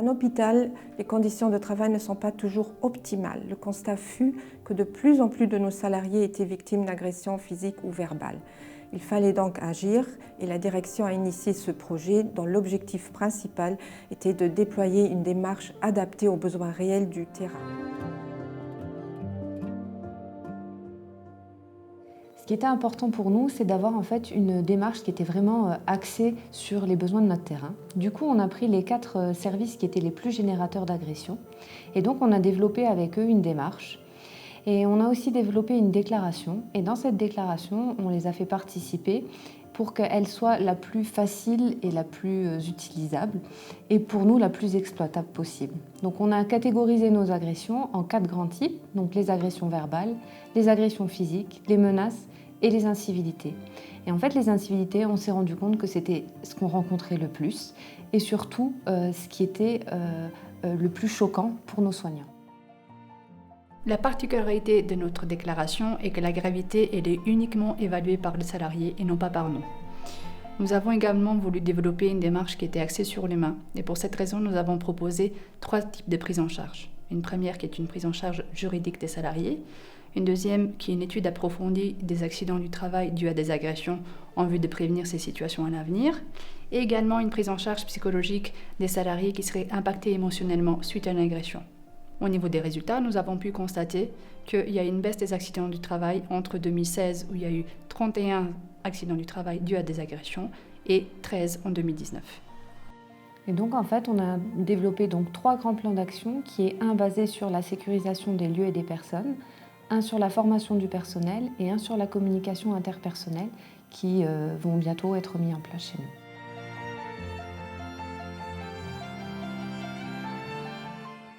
un hôpital, les conditions de travail ne sont pas toujours optimales. Le constat fut que de plus en plus de nos salariés étaient victimes d'agressions physiques ou verbales. Il fallait donc agir et la direction a initié ce projet dont l'objectif principal était de déployer une démarche adaptée aux besoins réels du terrain. Ce qui était important pour nous, c'est d'avoir en fait une démarche qui était vraiment axée sur les besoins de notre terrain. Du coup, on a pris les 4 services qui étaient les plus générateurs d'agressions et donc on a développé avec eux une démarche. Et on a aussi développé une déclaration et dans cette déclaration, on les a fait participer pour qu'elle soit la plus facile et la plus utilisable et pour nous la plus exploitable possible. Donc on a catégorisé nos agressions en 4 grands types, donc les agressions verbales, les agressions physiques, les menaces et les incivilités. Et en fait, les incivilités, on s'est rendu compte que c'était ce qu'on rencontrait le plus et surtout ce qui était le plus choquant pour nos soignants. La particularité de notre déclaration est que la gravité elle est uniquement évaluée par le salarié et non pas par nous. Nous avons également voulu développer une démarche qui était axée sur l'humain et pour cette raison, nous avons proposé 3 types de prise en charge. Une première qui est une prise en charge juridique des salariés, une deuxième qui est une étude approfondie des accidents du travail dus à des agressions en vue de prévenir ces situations à l'avenir, et également une prise en charge psychologique des salariés qui seraient impactés émotionnellement suite à une agression. Au niveau des résultats, nous avons pu constater qu'il y a une baisse des accidents du travail entre 2016 où il y a eu 31 accidents du travail dus à des agressions et 13 en 2019. Et donc en fait, on a développé donc 3 grands plans d'action qui est un basé sur la sécurisation des lieux et des personnes, un sur la formation du personnel et un sur la communication interpersonnelle qui vont bientôt être mis en place chez nous.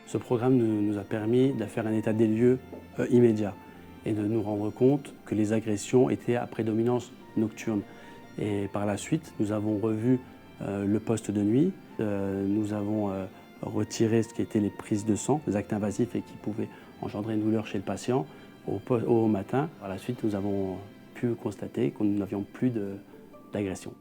Ce programme nous a permis de faire un état des lieux immédiat et de nous rendre compte que les agressions étaient à prédominance nocturne. Et par la suite, nous avons revu le poste de nuit, nous avons retiré ce qui était les prises de sang, les actes invasifs et qui pouvaient engendrer une douleur chez le patient au matin. Par la suite, nous avons pu constater que nous n'avions plus d'agression.